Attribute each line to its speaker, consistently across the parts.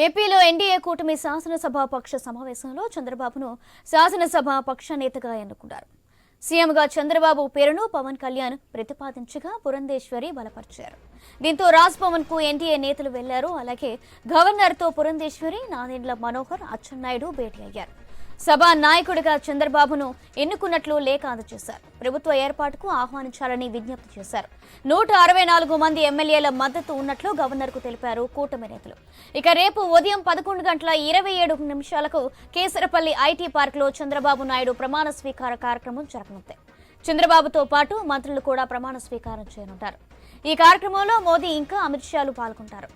Speaker 1: ఏపీలో ఎన్డీఏ కూటమి శాసనసభ పక్ష సమావేశంలో చంద్రబాబును శాసనసభ పక్ష నేతగా ఎన్నుకున్నారు. సీఎంగా చంద్రబాబు పేరును పవన్ కళ్యాణ్ ప్రతిపాదించగా పురంధేశ్వరి బలపరిచారు. దీంతో రాజ్ భవన్ కు ఎన్డీఏ నేతలు వెళ్లారు. అలాగే గవర్నర్తో పురంధేశ్వరి, నాదెండ్ల మనోహర్, అచ్చెన్నాయుడు భేటీ అయ్యారు. సభా నాయకుడిగా చంద్రబాబును ఎన్నుకున్నట్లు లేఖ అందజేశారు. ప్రభుత్వ ఏర్పాటుకు ఆహ్వానించాలని విజ్ఞప్తి చేశారు. 164 మంది ఎమ్మెల్యేల మద్దతు ఉన్నట్లు గవర్నర్కు తెలిపారు కూటమి నేతలు. ఇక రేపు ఉదయం 11:27 కేసరపల్లి ఐటీ పార్కులో చంద్రబాబు నాయుడు ప్రమాణ స్వీకార కార్యక్రమం జరగనుంది. చంద్రబాబుతో పాటు మంత్రులు కూడా ప్రమాణ స్వీకారం చేయనుంటారు. ఈ కార్యక్రమంలో మోదీ ఇంకా అమిత్ షాలు పాల్గొంటారు.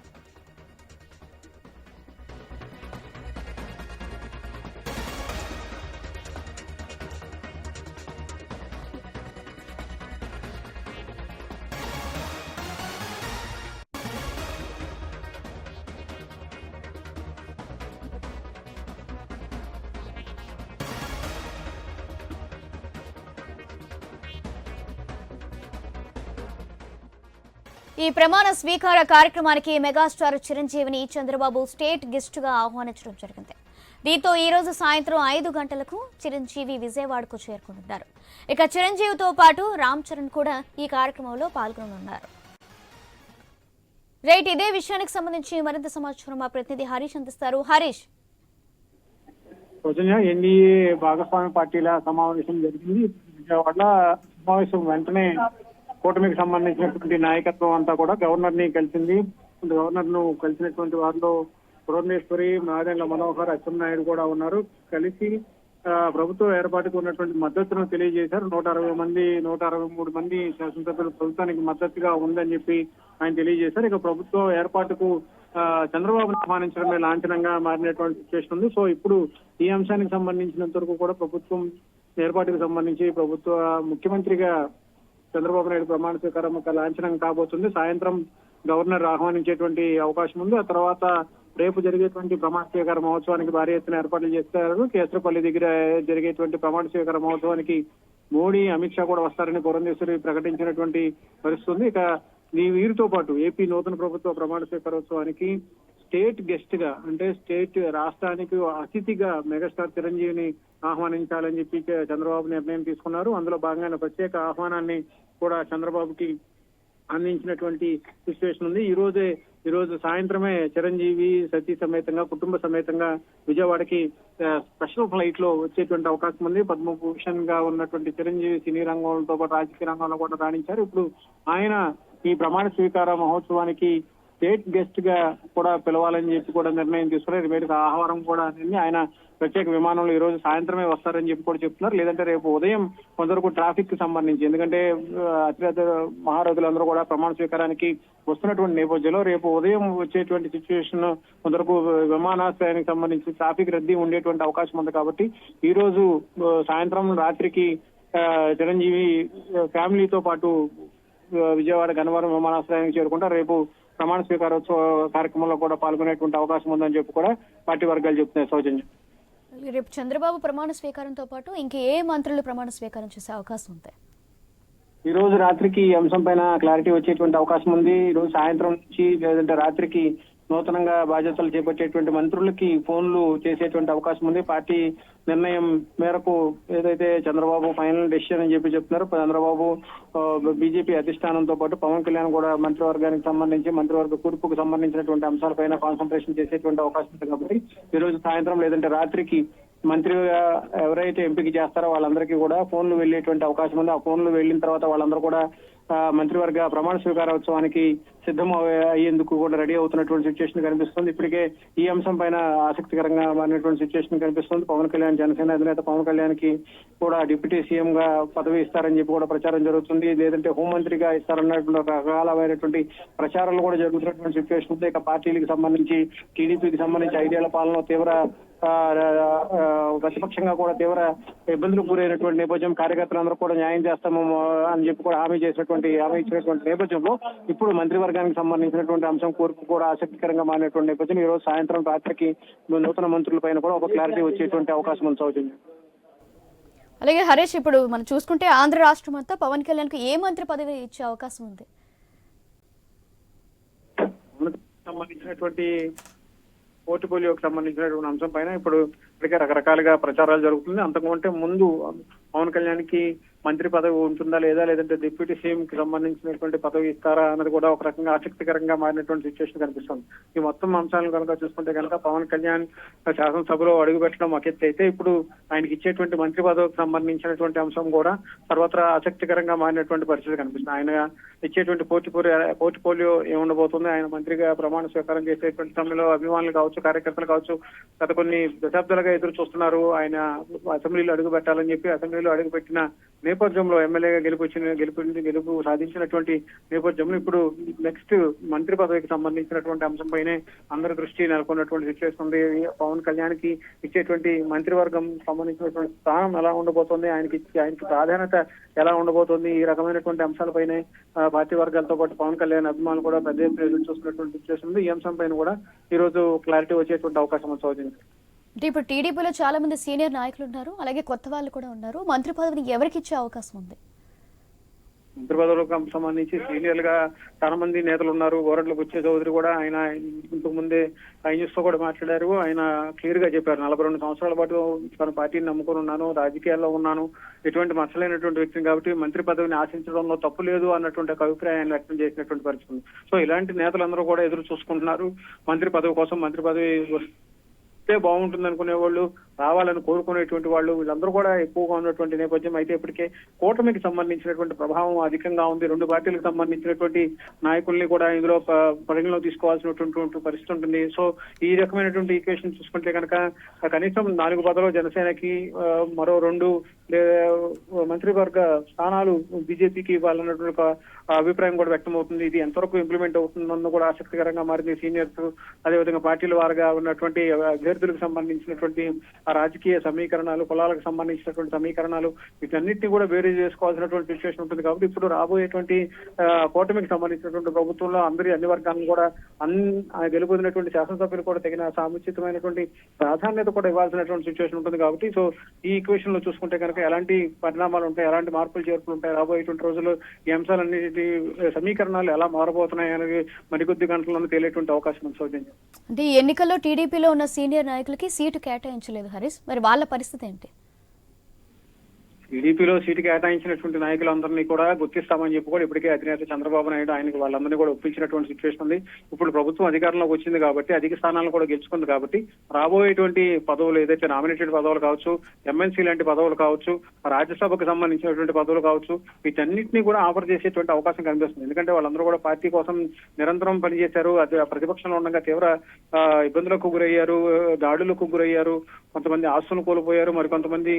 Speaker 1: ఈ ప్రమాణ స్వీకార కార్యక్రమానికి మెగాస్టార్ చిరంజీవిని చంద్రబాబు స్టేట్ గెస్ట్ గా ఆహ్వానించడం జరిగింది. దీంతో ఈ రోజు సాయంత్రం 5 గంటలకు చిరంజీవి విజయవాడకు చేరుకుంటున్నారు. ఇక చిరంజీవితో పాటు రామ్ చరణ్ కూడా ఈ కార్యక్రమంలో పాల్గొననున్నారు. రైట్, ఇదే విషయానికి సంబంధించి మరింత సమాచారం మా ప్రతినిధి హరీష్ అందిస్తారు. హరీష్,
Speaker 2: ఎన్డీఏ భాగస్వామ్య పార్టీల సమావేశం జరిగింది విజయవాడలో. సమావేశం వెంటనే కూటమికి సంబంధించినటువంటి నాయకత్వం అంతా కూడా గవర్నర్ ని కలిసింది. గవర్నర్ ను కలిసినటువంటి వారిలో పురంధేశ్వరి, నాదెండ్ల మనోహర్, అచ్చెన్నాయుడు కూడా ఉన్నారు. కలిసి ప్రభుత్వ ఏర్పాటుకు ఉన్నటువంటి మద్దతును తెలియజేశారు. 163 మంది శాసనసభ్యులు ప్రభుత్వానికి మద్దతుగా ఉందని చెప్పి ఆయన తెలియజేశారు. ఇక ప్రభుత్వ ఏర్పాటుకు చంద్రబాబును ఆహ్వానించడమే లాంఛనంగా మారినటువంటి సిచ్యువేషన్ ఉంది. సో ఇప్పుడు ఈ అంశానికి సంబంధించినంత వరకు కూడా ప్రభుత్వం ఏర్పాటుకు సంబంధించి ప్రభుత్వ ముఖ్యమంత్రిగా చంద్రబాబు నాయుడు ప్రమాణ స్వీకారం ఒక లాంఛనం కాబోతుంది. సాయంత్రం గవర్నర్ ఆహ్వానించేటువంటి అవకాశం ఉంది. ఆ తర్వాత రేపు జరిగేటువంటి ప్రమాణ స్వీకార మహోత్సవానికి భారీ ఎత్తున ఏర్పాట్లు చేస్తారు. కేసరపల్లి దగ్గర జరిగేటువంటి ప్రమాణ స్వీకార మహోత్సవానికి మోడీ, అమిత్ షా కూడా వస్తారని పురంధేశ్వరి ప్రకటించినటువంటి పరిస్థితి ఉంది. ఇక వీరితో పాటు ఏపీ నూతన ప్రభుత్వ ప్రమాణ స్వీకారోత్సవానికి స్టేట్ గెస్ట్ గా, అంటే స్టేట్ రాష్ట్రానికి అతిథిగా మెగాస్టార్ చిరంజీవిని ఆహ్వానించాలని చెప్పి చంద్రబాబు నిర్ణయం తీసుకున్నారు. అందులో భాగంగా ప్రత్యేక ఆహ్వానాన్ని కూడా చంద్రబాబుకి అందించినటువంటి సిచ్యువేషన్ ఉంది. ఈ రోజు సాయంత్రమే చిరంజీవి సతీ సమేతంగా, కుటుంబ సమేతంగా విజయవాడకి స్పెషల్ ఫ్లైట్ లో వచ్చేటువంటి అవకాశం ఉంది. పద్మభూషణ్ గా ఉన్నటువంటి చిరంజీవి సినీ రంగంతో పాటు రాజకీయ రంగంలో కూడా రాణించారు. ఇప్పుడు ఆయన ఈ ప్రమాణ స్వీకార మహోత్సవానికి స్టేట్ గెస్ట్ గా కూడా పిలవాలని చెప్పి కూడా నిర్ణయం తీసుకున్నారు. రేపు ఆహ్వానం కూడా ఆయన ప్రత్యేక విమానంలో ఈ రోజు సాయంత్రమే వస్తారని చెప్పి కూడా చెప్తున్నారు. లేదంటే రేపు ఉదయం కొంతవరకు ట్రాఫిక్ కి సంబంధించి, ఎందుకంటే అతిరథ మహారథులందరూ కూడా ప్రమాణ స్వీకారానికి వస్తున్నటువంటి నేపథ్యంలో రేపు ఉదయం వచ్చేటువంటి సిచ్యువేషన్ కొంతవరకు విమానాశ్రయానికి సంబంధించి ట్రాఫిక్ రద్దీ ఉండేటువంటి అవకాశం ఉంది. కాబట్టి ఈ రోజు సాయంత్రం రాత్రికి చిరంజీవి ఫ్యామిలీతో పాటు విజయవాడ గన్నవరం విమానాశ్రయానికి చేరుకుంటారు. రేపు ప్రమాణ స్వీకారోత్సవ కార్యక్రమంలో కూడా పాల్గొనేటువంటి అవకాశం ఉందని చెప్పి కూడా పార్టీ వర్గాలు చెప్తున్నాయి. సౌజన్యం,
Speaker 1: రేపు చంద్రబాబు ప్రమాణ స్వీకారంతో పాటు ఇంకా ఏ మంత్రులు ప్రమాణ స్వీకారం చేసే అవకాశం ఉంది?
Speaker 2: ఈ రోజు రాత్రికి ఈ అంశం పైన క్లారిటీ వచ్చేటువంటి అవకాశం ఉంది. ఈ రోజు సాయంత్రం నుంచి లేదంటే రాత్రికి నూతనంగా బాధ్యతలు చేపట్టేటువంటి మంత్రులకి ఫోన్లు చేసేటువంటి అవకాశం ఉంది. పార్టీ నిర్ణయం మేరకు ఏదైతే చంద్రబాబు ఫైనల్ డెసిషన్ అని చెప్పి చెప్తున్నారు. చంద్రబాబు బీజేపీ అధిష్టానంతో పాటు పవన్ కళ్యాణ్ కూడా మంత్రివర్గానికి సంబంధించి మంత్రివర్గ కూర్పుకు సంబంధించినటువంటి అంశాలపైన కాన్సన్ట్రేషన్ చేసేటువంటి అవకాశం ఉంది. కాబట్టి ఈ రోజు సాయంత్రం లేదంటే రాత్రికి మంత్రిగా ఎవరైతే ఎంపిక చేస్తారో వాళ్ళందరికీ కూడా ఫోన్లు వెళ్లేటువంటి అవకాశం ఉంది. ఆ ఫోన్లు వెళ్లిన తర్వాత వాళ్ళందరూ కూడా మంత్రివర్గ ప్రమాణ స్వీకారోత్సవానికి సిద్ధం అయ్యేందుకు కూడా రెడీ అవుతున్నటువంటి సిచ్యువేషన్ కనిపిస్తుంది. ఇప్పటికే ఈ అంశం పైన ఆసక్తికరంగా మారినటువంటి సిచ్యువేషన్ కనిపిస్తుంది. పవన్ కళ్యాణ్, జనసేన అధినేత పవన్ కళ్యాణ్ కి కూడా డిప్యూటీ సీఎం గా పదవి ఇస్తారని చెప్పి కూడా ప్రచారం జరుగుతుంది. లేదంటే హోంమంత్రిగా ఇస్తారన్నటువంటి రకరకాలైనటువంటి ప్రచారాలు కూడా జరుగుతున్నటువంటి సిచ్యువేషన్ ఉంది. ఇక పార్టీలకు సంబంధించి టీడీపీకి సంబంధించి 5 ఏళ్ల పాలన తీవ్ర ప్రతిపక్షంగా కూడా తీవ్ర ఇబ్బందులకు గురైనటువంటి నేపథ్యం, కార్యకర్తలందరూ కూడా న్యాయం చేస్తాము అని చెప్పి కూడా హామీ ఇచ్చినటువంటి నేపథ్యంలో ఇప్పుడు మంత్రివర్గానికి సంబంధించినటువంటి అంశం కోర్పు కూడా ఆసక్తికరంగా మారినటువంటి నేపథ్యం ఈ రోజు సాయంత్రం రాత్రికి నూతన మంత్రుల పైన కూడా ఒక క్లారిటీ వచ్చేటువంటి అవకాశం ఉంది.
Speaker 1: అలాగే హరీష్, ఇప్పుడు మనం చూసుకుంటే ఆంధ్ర రాష్ట్రం అంతా పవన్ కళ్యాణ్ కు ఏ మంత్రి పదవి ఇచ్చే అవకాశం ఉంది?
Speaker 2: సంబంధించినటువంటి పోర్ట్ఫోలియోకి సంబంధించినటువంటి అంశం పైన ఇప్పటికే రకరకాలుగా ప్రచారాలు జరుగుతుంది. అంతకంటే ముందు పవన్ కళ్యాణ్కి మంత్రి పదవి ఉంటుందా లేదా, లేదంటే డిప్యూటీ సీఎం కి సంబంధించినటువంటి పదవి ఇస్తారా అన్నది కూడా ఒక రకంగా ఆసక్తికరంగా మారినటువంటి సిచ్యువేషన్ కనిపిస్తుంది. ఈ మొత్తం అంశాలను కనుక చూసుకుంటే కనుక పవన్ కళ్యాణ్ శాసనసభలో అడుగు పెట్టడం ఒక ఎత్తు అయితే, ఇప్పుడు ఆయనకి ఇచ్చేటువంటి మంత్రి పదవికి సంబంధించినటువంటి అంశం కూడా సర్వత్రా ఆసక్తికరంగా మారినటువంటి పరిస్థితి కనిపిస్తుంది. ఆయన ఇచ్చేటువంటి పోర్ట్ఫోలియో ఏముండబోతుంది, ఆయన మంత్రిగా ప్రమాణ స్వీకారం చేసేటువంటి సమయంలో అభిమానులు కావచ్చు, కార్యకర్తలు కావచ్చు, గత కొన్ని దశాబ్దాలుగా ఎదురు చూస్తున్నారు ఆయన అసెంబ్లీలో అడుగు పెట్టాలని చెప్పి. అసెంబ్లీలో అడుగు పెట్టిన నేపథ్యంలో ఎమ్మెల్యేగా గెలుపు సాధించినటువంటి నేపథ్యంలో ఇప్పుడు నెక్స్ట్ మంత్రి పదవికి సంబంధించినటువంటి అంశంపైనే అందరి దృష్టి నెలకొన్నటువంటి సిచ్యువేషన్ ఉంది. పవన్ కళ్యాణ్ కి ఇచ్చేటువంటి మంత్రివర్గం సంబంధించినటువంటి స్థానం ఎలా ఉండబోతోంది, ఆయనకి ప్రాధాన్యత ఎలా ఉండబోతోంది, ఈ రకమైనటువంటి అంశాలపైనే పార్టీ వర్గాలతో పాటు పవన్ కళ్యాణ్ అభిమానులు కూడా పెద్ద ఎత్తున ఎదురు చూస్తున్నటువంటి సిచ్యువేషన్ ఉంది. ఈ అంశం పైన కూడా ఈ రోజు క్లారిటీ వచ్చేటువంటి అవకాశం అవుతుంది.
Speaker 1: అంటే ఇప్పుడు టీడీపీలో చాలా మంది సీనియర్ నాయకులు ఉన్నారు, అలాగే కొత్త వాళ్ళు కూడా ఉన్నారు. మంత్రి పదవిని ఎవరికి ఇచ్చే అవకాశం ఉంది?
Speaker 2: మంత్రి పదవులకు సంబంధించి సీనియర్ గా చాలా మంది నేతలు ఉన్నారు. గోరట్ల బుచ్చే చౌదరి కూడా ఆయన ఇంతకు ముందే న్యూస్ తో కూడా మాట్లాడారు. ఆయన క్లియర్ గా చెప్పారు, 42 సంవత్సరాల పాటు తన పార్టీని నమ్ముకొని ఉన్నాను, రాజకీయాల్లో ఉన్నాను, ఎటువంటి మచ్చలేనటువంటి వ్యక్తిని కాబట్టి మంత్రి పదవిని ఆశించడంలో తప్పు లేదు అన్నటువంటి ఒక అభిప్రాయాన్ని వ్యక్తం చేసినటువంటి పరిస్థితి. సో ఇలాంటి నేతలందరూ కూడా ఎదురు చూసుకుంటున్నారు మంత్రి పదవి కోసం. మంత్రి పదవి బాగుంటుంది అనుకునే వాళ్ళు, రావాలని కోరుకునేటువంటి వాళ్ళు, వీళ్ళందరూ కూడా ఎక్కువగా ఉన్నటువంటి నేపథ్యం. అయితే ఇప్పటికే కూటమికి సంబంధించినటువంటి ప్రభావం అధికంగా ఉంది. రెండు పార్టీలకు సంబంధించినటువంటి నాయకుల్ని కూడా ఇందులో పరిగణలో తీసుకోవాల్సినటువంటి పరిస్థితి ఉంటుంది. సో ఈ రకమైనటువంటి ఈక్వేషన్ చూసుకుంటే కనుక కనీసం 4 పదవులు జనసేనకి, మరో 2 మంత్రివర్గ స్థానాలు బీజేపీకి ఇవ్వాలన్నటువంటి ఒక అభిప్రాయం కూడా వ్యక్తం అవుతుంది. ఇది ఎంతవరకు ఇంప్లిమెంట్ అవుతుందన్న కూడా ఆసక్తికరంగా మారింది. సీనియర్స్, అదేవిధంగా పార్టీల వారుగా ఉన్నటువంటి అభ్యర్థులకు సంబంధించినటువంటి ఆ రాజకీయ సమీకరణాలు, కులాలకు సంబంధించినటువంటి సమీకరణాలు, వీటన్నిటిని కూడా వేరు చేసుకోవాల్సినటువంటి సిచ్యువేషన్ ఉంటుంది. కాబట్టి ఇప్పుడు రాబోయేటువంటి కూటమికి సంబంధించినటువంటి ప్రభుత్వంలో అన్ని వర్గాలను కూడా గెలుపొందినటువంటి శాసనసభ్యులు కూడా తగిన సాముచితమైనటువంటి ప్రాధాన్యత కూడా ఇవ్వాల్సినటువంటి సిచ్యువేషన్ ఉంటుంది. కాబట్టి సో ఈ ఈక్వేషన్ లో చూసుకుంటే కనుక ఎలాంటి పరిణామాలు ఉంటాయి, ఎలాంటి మార్పులు చేర్పులు ఉంటాయి, రాబోయేటువంటి రోజుల్లో ఈ అంశాలన్నిటి సమీకరణాలు ఎలా మారబోతున్నాయి అనేది మరికొద్ది గంటల్లోనే తేలేటువంటి అవకాశం ఉంది.
Speaker 1: అంటే ఈ ఎన్నికల్లో టీడీపీలో ఉన్న సీనియర్ నాయకులకి సీటు కేటాయించలేదు హరీష్, మరి వాళ్ళ పరిస్థితి ఏంటి?
Speaker 2: టీడీపీలో సీటు కేటాయించినటువంటి నాయకులందరినీ కూడా గుర్తిస్తామని చెప్పి కూడా ఇప్పటికే అధినేత చంద్రబాబు నాయుడు ఆయనకి వాళ్ళందరినీ కూడా ఒప్పించినటువంటి సిచ్యువేషన్ ఉంది. ఇప్పుడు ప్రభుత్వం అధికారంలోకి వచ్చింది కాబట్టి, అధిక స్థానాలను కూడా గెలుచుకుంది కాబట్టి, రాబోయేటువంటి పదవులు ఏదైతే నామినేటెడ్ పదవులు కావచ్చు, ఎంఎన్సీ లాంటి పదవులు కావచ్చు, రాజ్యసభకు సంబంధించినటువంటి పదవులు కావచ్చు, వీటన్నిటినీ కూడా ఆఫర్ చేసేటువంటి అవకాశం కనిపిస్తుంది. ఎందుకంటే వాళ్ళందరూ కూడా పార్టీ కోసం నిరంతరం పనిచేశారు. అది ప్రతిపక్షంలో ఉండగా తీవ్ర ఇబ్బందులకు గురయ్యారు, దాడులకు గురయ్యారు, కొంతమంది ఆస్తులను కోల్పోయారు, మరికొంతమంది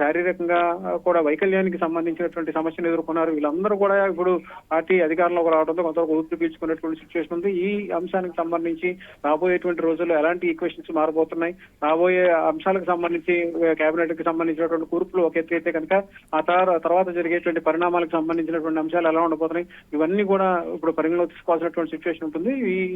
Speaker 2: శారీరకంగా కూడా వైకల్యానికి సంబంధించినటువంటి సమస్యను ఎదుర్కొన్నారు. వీళ్ళందరూ కూడా ఇప్పుడు పార్టీ అధికారంలోకి రావడంతో కొంతవరకు ఊపిరి పీల్చుకున్నటువంటి సిచ్యువేషన్ ఉంది. ఈ అంశానికి సంబంధించి రాబోయేటువంటి రోజుల్లో ఎలాంటి ఈక్వేషన్స్ మారబోతున్నాయి, రాబోయే అంశాలకు సంబంధించి కేబినెట్ కి సంబంధించినటువంటి కూర్పులు ఒక ఎత్తు అయితే కనుక ఆ తర్వాత జరిగేటువంటి పరిణామాలకు సంబంధించినటువంటి అంశాలు ఎలా ఉండబోతున్నాయి, ఇవన్నీ కూడా ఇప్పుడు పరిగణలో తీసుకోవాల్సినటువంటి సిచ్యువేషన్ ఉంటుంది.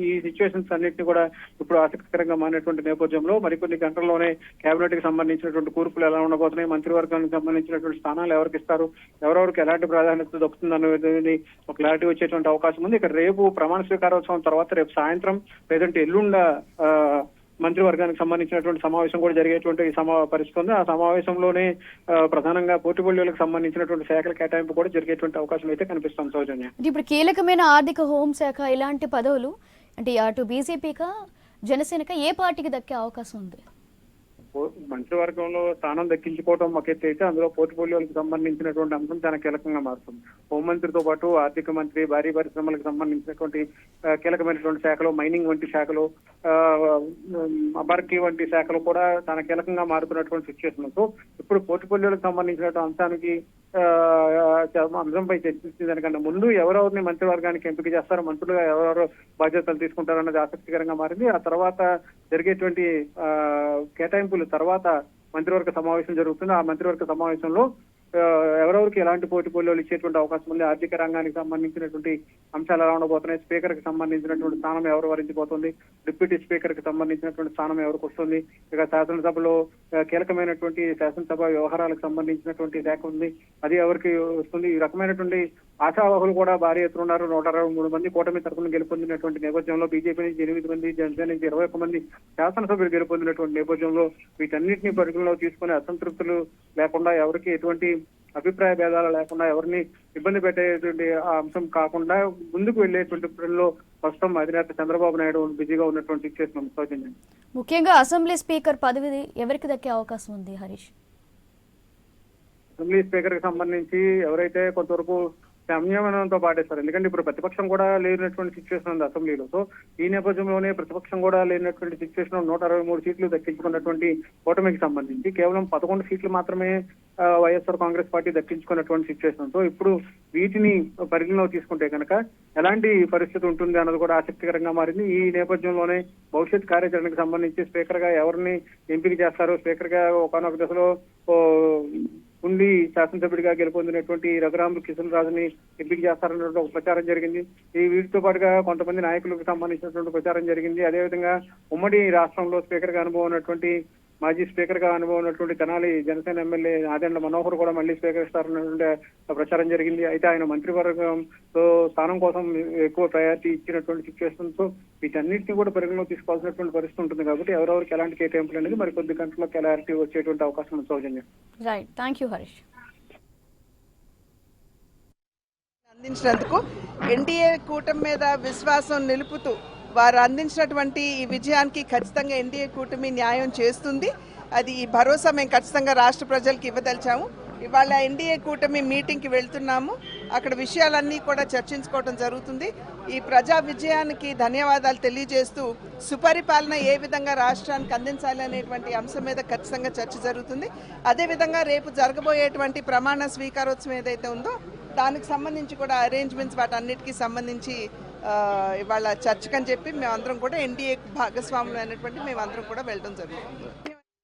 Speaker 2: ఈ సిచ్యువేషన్స్ అన్నింటినీ కూడా ఇప్పుడు ఆసక్తికరంగా మారినటువంటి నేపథ్యంలో మరికొన్ని గంటల్లోనే కేబినెట్ కి సంబంధించినటువంటి కూర్పులు ఎలా ఉండబోతున్నాయి, మంత్రివర్గానికి సంబంధించినటువంటి స్థానాలు ఎవరికి ఇస్తారు, ఎవరెవరికి ఎలాంటి ప్రాధాన్యత దొక్కుతుంది అనేది ఒక క్లారిటీ వచ్చేటువంటి అవకాశం ఉంది. ఇక రేపు ప్రమాణ స్వీకారోత్సవం తర్వాత రేపు సాయంత్రం లేదంటే ఎల్లుండ మంత్రివర్గానికి సంబంధించినటువంటి సమావేశం కూడా జరిగేటువంటి పరిస్థితి ఉంది. ఆ సమావేశంలోనే ప్రధానంగా పోర్ట్ఫోలియోలకు సంబంధించినటువంటి శాఖల కేటాయింపు కూడా జరిగేటువంటి అవకాశం అయితే కనిపిస్తుంది. సౌజన్య,
Speaker 1: ఇప్పుడు కీలకమైన ఆర్థిక హోంశాఖ ఇలాంటి పదవులు అంటే అటు బీజేపీకా జనసేనక ఏ పార్టీకి దక్కే అవకాశం ఉంది?
Speaker 2: మంత్రివర్గంలో స్థానం దక్కించుకోవడం ఒక ఎత్తు అయితే, అందులో పోర్ట్ఫోలియోలకు సంబంధించినటువంటి అంశం చాలా కీలకంగా మారుతుంది. హోంమంత్రితో పాటు ఆర్థిక మంత్రి, భారీ పరిశ్రమలకు సంబంధించినటువంటి కీలకమైనటువంటి శాఖలు, మైనింగ్ వంటి శాఖలు, అబార్కీ వంటి శాఖలు కూడా చాలా కీలకంగా మారుతున్నటువంటి సిచ్యువేషన్. సో ఇప్పుడు పోర్ట్ఫోలియోలకు సంబంధించినటువంటి అంశానికి అంశంపై చర్చించిన దానికన్నా ముందు ఎవరెవరిని మంత్రివర్గానికి ఎంపిక చేస్తారో, మంత్రులుగా ఎవరెవరు బాధ్యతలు తీసుకుంటారన్నది ఆసక్తికరంగా మారింది. ఆ తర్వాత జరిగేటువంటి కేటాయింపులు తర్వాత మంత్రివర్గ సమావేశం జరుగుతుంది. ఆ మంత్రివర్గ సమావేశంలో ఎవరెవరికి ఎలాంటి పోటీపోటీలు ఇచ్చేటువంటి అవకాశం ఉంది, ఆర్థిక రంగానికి సంబంధించినటువంటి అంశాలు ఎలా ఉండబోతున్నాయి, స్పీకర్ కి సంబంధించినటువంటి స్థానం ఎవరు వరించబోతుంది, డిప్యూటీ స్పీకర్ కి సంబంధించినటువంటి స్థానం ఎవరికి వస్తుంది, ఇక శాసనసభలో కీలకమైనటువంటి శాసనసభ వ్యవహారాలకు సంబంధించినటువంటి శాఖ ఉంది, అది ఎవరికి వస్తుంది. ఈ రకమైనటువంటి ఆశావాహులు కూడా భారీ ఎత్తున ఉన్నారు. 163 మంది కూటమి తరఫున గెలుపొందినటువంటి నేపథ్యంలో బీజేపీ నుంచి 8 మంది, జనసేన నుంచి 21 మంది శాసనసభ్యులు గెలుపొందినటువంటి నేపథ్యంలో వీటన్నిటిని పరిగణలో తీసుకుని అసంతృప్తులు లేకుండా, ఎవరికి ఎటువంటి అభిప్రాయ భేదాలు లేకుండా, ఎవరిని ఇబ్బంది పెట్టేటువంటి ఆ అంశం కాకుండా ముందుకు వెళ్లేటువంటి పనిలో ప్రస్తుతం అధినేత చంద్రబాబు నాయుడు బిజీగా ఉన్నటువంటి సిచ్యువేషన్ సౌజన్యం.
Speaker 1: ముఖ్యంగా అసెంబ్లీ స్పీకర్ పదవి ఎవరికి దక్కే అవకాశం ఉంది హరీష్?
Speaker 2: అసెంబ్లీ స్పీకర్ కి సంబంధించి ఎవరైతే కొంతవరకు సంయమనంతో పాటిస్తారు, ఎందుకంటే ఇప్పుడు ప్రతిపక్షం కూడా లేనటువంటి సిచ్యువేషన్ ఉంది అసెంబ్లీలో. సో ఈ నేపథ్యంలోనే ప్రతిపక్షం కూడా లేనటువంటి సిచ్యువేషన్ 163 సీట్లు దక్కించుకున్నటువంటి కూటమికి సంబంధించి కేవలం 11 సీట్లు మాత్రమే వైఎస్ఆర్ కాంగ్రెస్ పార్టీ దక్కించుకున్నటువంటి సిచ్యువేషన్. సో ఇప్పుడు వీటిని పరిగణలో తీసుకుంటే కనుక ఎలాంటి పరిస్థితి ఉంటుంది అన్నది కూడా ఆసక్తికరంగా మారింది. ఈ నేపథ్యంలోనే భవిష్యత్ కార్యాచరణకు సంబంధించి స్పీకర్ గా ఎవరిని ఎంపిక చేస్తారు, స్పీకర్ గా ఒకనొక దశలో ఉండి శాసనసభ్యుడిగా గెలుపొందినటువంటి రఘురాములు కిషన్ రాజుని ఎంపిక చేస్తారన్నటువంటి ఒక ప్రచారం జరిగింది. ఈ వీటితో పాటుగా కొంతమంది నాయకులకు సంబంధించినటువంటి ప్రచారం జరిగింది. అదేవిధంగా ఉమ్మడి రాష్ట్రంలో స్పీకర్ గా అనుభవం ఉన్నటువంటి, మాజీ స్పీకర్ గా అనుభవం ఉన్నటువంటి తెనాలి జనసేన ఎమ్మెల్యే నాదెండ్ల మనోహర్ కూడా మళ్ళీ స్పీకర్ ఇస్తారన్నటువంటి ప్రచారం జరిగింది. అయితే ఆయన మంత్రివర్గంతో స్థానం కోసం ఎక్కువ ప్రయారిటీ ఇచ్చినటువంటి సిచ్యువేషన్. సో వీటన్నిటిని కూడా పరిగణలో తీసుకోవాల్సినటువంటి పరిస్థితి ఉంటుంది. కాబట్టి ఎవరెవరికి ఎలాంటి కేటాయింపులు అనేది మరి కొద్ది గంటల్లో క్లారిటీ వచ్చేటువంటి అవకాశం ఉంది Soujanya.
Speaker 1: Right, thank you Harish.
Speaker 3: అందించినందుకు ఎన్డీఏ కూటమి మీద విశ్వాసం నిలుపుతూ వారు అందించినటువంటి ఈ విజయానికి ఖచ్చితంగా ఎన్డీఏ కూటమి న్యాయం చేస్తుంది. అది ఈ భరోసా మేము ఖచ్చితంగా రాష్ట్ర ప్రజలకు ఇవ్వదలిచాము. ఇవాళ ఎన్డీఏ కూటమి మీటింగ్కి వెళ్తున్నాము. అక్కడ విషయాలన్నీ కూడా చర్చించుకోవడం జరుగుతుంది. ఈ ప్రజా విజయానికి ధన్యవాదాలు తెలియజేస్తూ సుపరిపాలన ఏ విధంగా రాష్ట్రానికి అందించాలి అనేటువంటి అంశం మీద ఖచ్చితంగా చర్చ జరుగుతుంది. అదేవిధంగా రేపు జరగబోయేటువంటి ప్రమాణ స్వీకారోత్సవం ఏదైతే ఉందో దానికి సంబంధించి కూడా అరేంజ్మెంట్స్ వాటన్నిటికీ సంబంధించి ఇవాళ చర్చకని చెప్పి మేమందరం కూడా ఎన్డీఏ భాగస్వాములు అయినటువంటి మేమందరం కూడా వెళ్ళడం జరుగుతుంది.